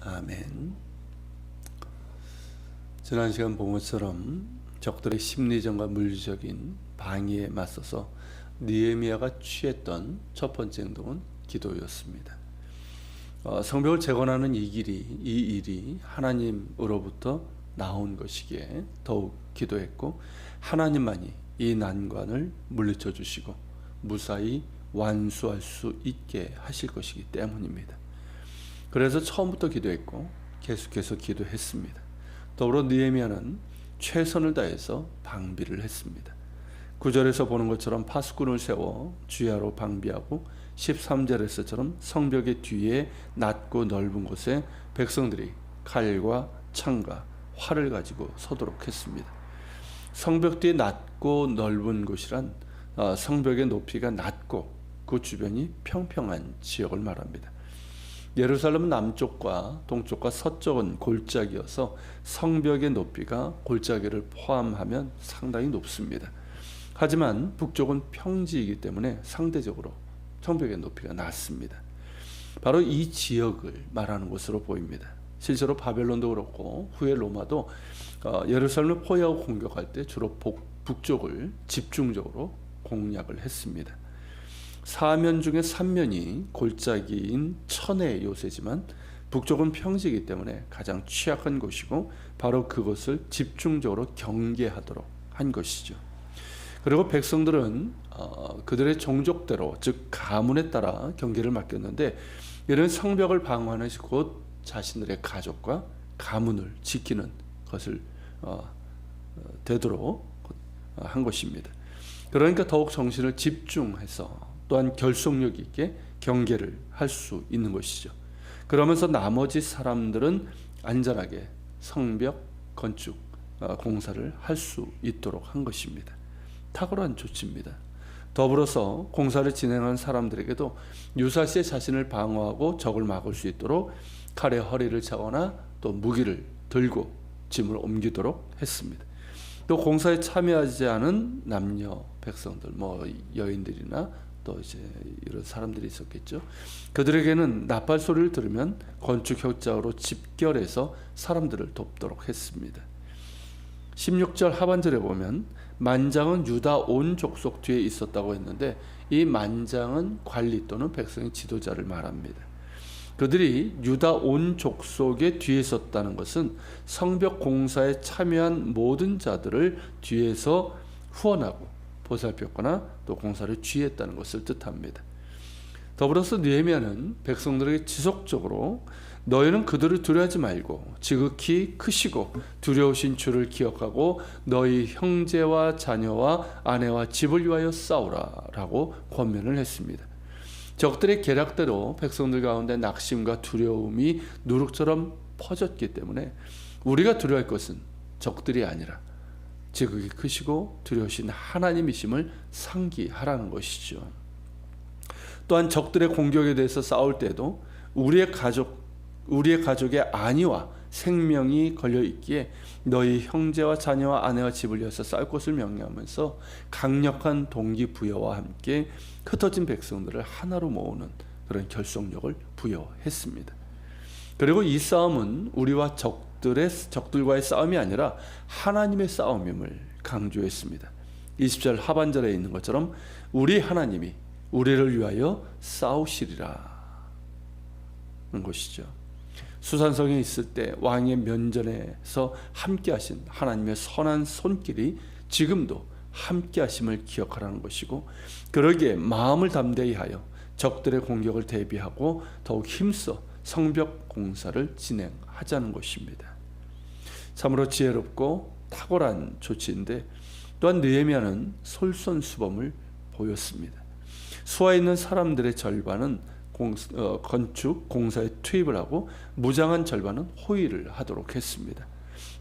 아멘. 지난 시간 본 것처럼 적들의 심리전과 물리적인 방위에 맞서서 느헤미야가 취했던 첫 번째 행동은 기도였습니다. 성벽을 재건하는 이 일이 하나님으로부터 나온 것이기에 더욱 기도했고, 하나님만이 이 난관을 물리쳐 주시고 무사히 완수할 수 있게 하실 것이기 때문입니다. 그래서 처음부터 기도했고 계속해서 기도했습니다. 더불어 느헤미야는 최선을 다해서 방비를 했습니다. 9절에서 보는 것처럼 파수꾼을 세워 주야로 방비하고 13절에서처럼 성벽의 뒤에 낮고 넓은 곳에 백성들이 칼과 창과 활을 가지고 서도록 했습니다. 성벽 뒤에 낮고 넓은 곳이란 성벽의 높이가 낮고 그 주변이 평평한 지역을 말합니다. 예루살렘은 남쪽과 동쪽과 서쪽은 골짜기여서 성벽의 높이가 골짜기를 포함하면 상당히 높습니다. 하지만 북쪽은 평지이기 때문에 상대적으로 성벽의 높이가 낮습니다. 바로 이 지역을 말하는 것으로 보입니다. 실제로 바벨론도 그렇고 후에 로마도 예루살렘을 포위하고 공격할 때 주로 북쪽을 집중적으로 공략을 했습니다. 사면 중에 3면이 골짜기인 천의 요새지만 북쪽은 평지이기 때문에 가장 취약한 곳이고 바로 그것을 집중적으로 경계하도록 한 것이죠. 그리고 백성들은 그들의 종족대로, 즉 가문에 따라 경계를 맡겼는데, 이런 성벽을 방어하는 곧 자신들의 가족과 가문을 지키는 것을 되도록 한 것입니다. 그러니까 더욱 정신을 집중해서 또한 결속력 있게 경계를 할 수 있는 것이죠. 그러면서 나머지 사람들은 안전하게 성벽 건축 공사를 할 수 있도록 한 것입니다. 탁월한 조치입니다. 더불어서 공사를 진행한 사람들에게도 유사시에 자신을 방어하고 적을 막을 수 있도록 칼에 허리를 차거나 또 무기를 들고 짐을 옮기도록 했습니다. 또 공사에 참여하지 않은 남녀 백성들, 여인들이나 또 이제 이런 사람들이 있었겠죠. 그들에게는 나팔 소리를 들으면 건축 현장으로 집결해서 사람들을 돕도록 했습니다. 16절 하반절에 보면 만장은 유다 온 족속 뒤에 있었다고 했는데, 이 만장은 관리 또는 백성의 지도자를 말합니다. 그들이 유다 온 족속의 뒤에 있었다는 것은 성벽 공사에 참여한 모든 자들을 뒤에서 후원하고 보살폈거나 또 공사를 지휘했다는 것을 뜻합니다. 더불어서 느헤미야는 백성들에게 지속적으로 너희는 그들을 두려워하지 말고 지극히 크시고 두려우신 주를 기억하고 너희 형제와 자녀와 아내와 집을 위하여 싸우라 라고 권면을 했습니다. 적들의 계략대로 백성들 가운데 낙심과 두려움이 누룩처럼 퍼졌기 때문에 우리가 두려워할 것은 적들이 아니라 지극히 크시고 두려우신 하나님이심을 상기하라는 것이죠. 또한 적들의 공격에 대해서 싸울 때도 우리의 가족의 안위와 생명이 걸려 있기에 너희 형제와 자녀와 아내와 집을 위해서 싸울 것을 명령하면서 강력한 동기부여와 함께 흩어진 백성들을 하나로 모으는 그런 결속력을 부여했습니다. 그리고 이 싸움은 우리와 적들과의 싸움이 아니라 하나님의 싸움임을 강조했습니다. 20절 하반절에 있는 것처럼 우리 하나님이 우리를 위하여 싸우시리라 는 것이죠. 수산성에 있을 때 왕의 면전에서 함께 하신 하나님의 선한 손길이 지금도 함께 하심을 기억하라는 것이고, 그러기에 마음을 담대히 하여 적들의 공격을 대비하고 더욱 힘써 성벽 공사를 진행하자는 것입니다. 참으로 지혜롭고 탁월한 조치인데, 또한 느헤미야는 솔선수범을 보였습니다. 수하에 있는 사람들의 절반은 건축 공사에 투입을 하고 무장한 절반은 호위를 하도록 했습니다.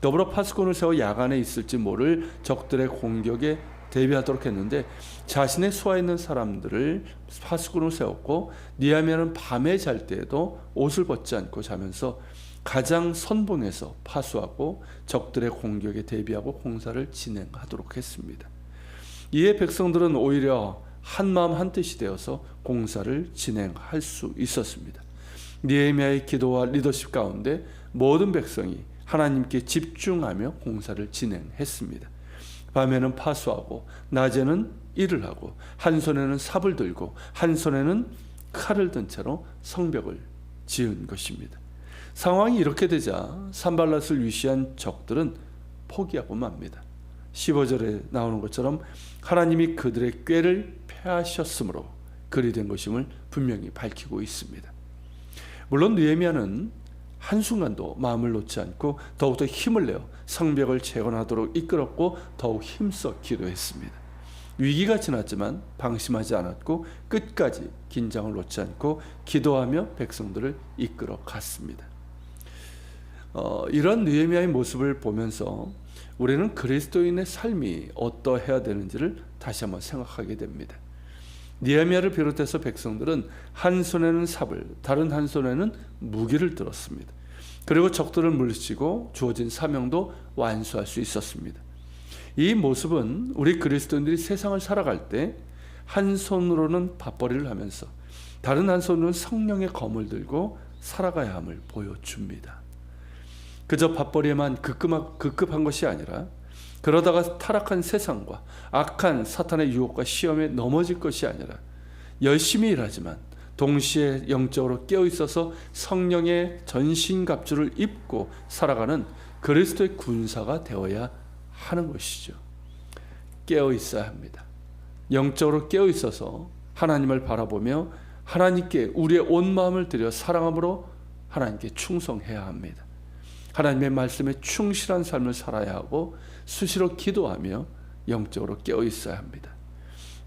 더불어 파수꾼을 세워 야간에 있을지 모를 적들의 공격에 대비하도록 했는데, 자신의 수하에 있는 사람들을 파수꾼을 세웠고 느헤미야는 밤에 잘 때에도 옷을 벗지 않고 자면서 가장 선봉에서 파수하고 적들의 공격에 대비하고 공사를 진행하도록 했습니다. 이에 백성들은 오히려 한마음 한뜻이 되어서 공사를 진행할 수 있었습니다. 느헤미야의 기도와 리더십 가운데 모든 백성이 하나님께 집중하며 공사를 진행했습니다. 밤에는 파수하고 낮에는 일을 하고 한 손에는 삽을 들고 한 손에는 칼을 든 채로 성벽을 지은 것입니다. 상황이 이렇게 되자 산발랏을 위시한 적들은 포기하고 맙니다. 15절에 나오는 것처럼 하나님이 그들의 꾀를 패하셨으므로 그리 된 것임을 분명히 밝히고 있습니다. 물론 느헤미야는 한순간도 마음을 놓지 않고 더욱더 힘을 내어 성벽을 재건하도록 이끌었고 더욱 힘써 기도했습니다. 위기가 지났지만 방심하지 않았고 끝까지 긴장을 놓지 않고 기도하며 백성들을 이끌어 갔습니다. 이런 느헤미야의 모습을 보면서 우리는 그리스도인의 삶이 어떠해야 되는지를 다시 한번 생각하게 됩니다. 느헤미야를 비롯해서 백성들은 한 손에는 삽을, 다른 한 손에는 무기를 들었습니다. 그리고 적들을 물리치고 주어진 사명도 완수할 수 있었습니다. 이 모습은 우리 그리스도인들이 세상을 살아갈 때 한 손으로는 밥벌이를 하면서 다른 한 손으로는 성령의 검을 들고 살아가야 함을 보여줍니다. 그저 밥벌이에만 급급한 것이 아니라 그러다가 타락한 세상과 악한 사탄의 유혹과 시험에 넘어질 것이 아니라 열심히 일하지만 동시에 영적으로 깨어있어서 성령의 전신갑주를 입고 살아가는 그리스도의 군사가 되어야 하는 것이죠. 깨어있어야 합니다. 영적으로 깨어있어서 하나님을 바라보며 하나님께 우리의 온 마음을 들여 사랑함으로 하나님께 충성해야 합니다. 하나님의 말씀에 충실한 삶을 살아야 하고 수시로 기도하며 영적으로 깨어있어야 합니다.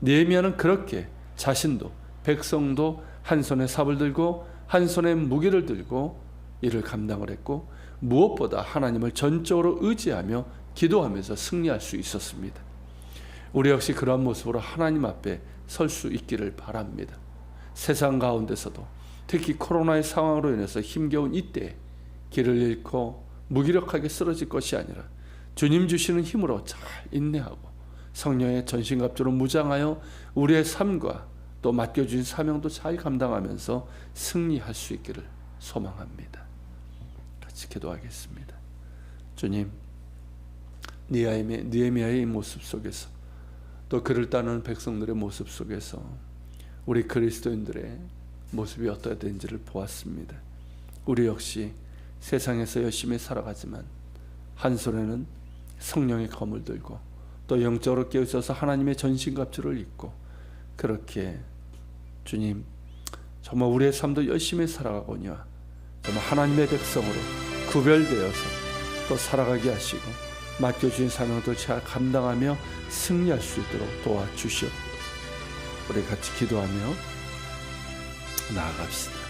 느헤미야는 그렇게 자신도 백성도 한 손에 삽을 들고 한 손에 무기를 들고 이를 감당을 했고 무엇보다 하나님을 전적으로 의지하며 기도하면서 승리할 수 있었습니다. 우리 역시 그러한 모습으로 하나님 앞에 설 수 있기를 바랍니다. 세상 가운데서도 특히 코로나의 상황으로 인해서 힘겨운 이때에 길을 잃고 무기력하게 쓰러질 것이 아니라 주님 주시는 힘으로 잘 인내하고 성령의 전신갑주로 무장하여 우리의 삶과 또 맡겨주신 사명도 잘 감당하면서 승리할 수 있기를 소망합니다. 같이 기도하겠습니다. 주님, 느헤미야의 모습 속에서 또 그를 따르는 백성들의 모습 속에서 우리 그리스도인들의 모습이 어떠해야 되는지를 보았습니다. 우리 역시 세상에서 열심히 살아가지만 한 손에는 성령의 검을 들고 또 영적으로 깨어있어서 하나님의 전신갑주를 입고 그렇게 주님 정말 우리의 삶도 열심히 살아가거니와 정말 하나님의 백성으로 구별되어서 또 살아가게 하시고 맡겨주신 사명도 잘 감당하며 승리할 수 있도록 도와주시옵소서. 우리 같이 기도하며 나아갑시다.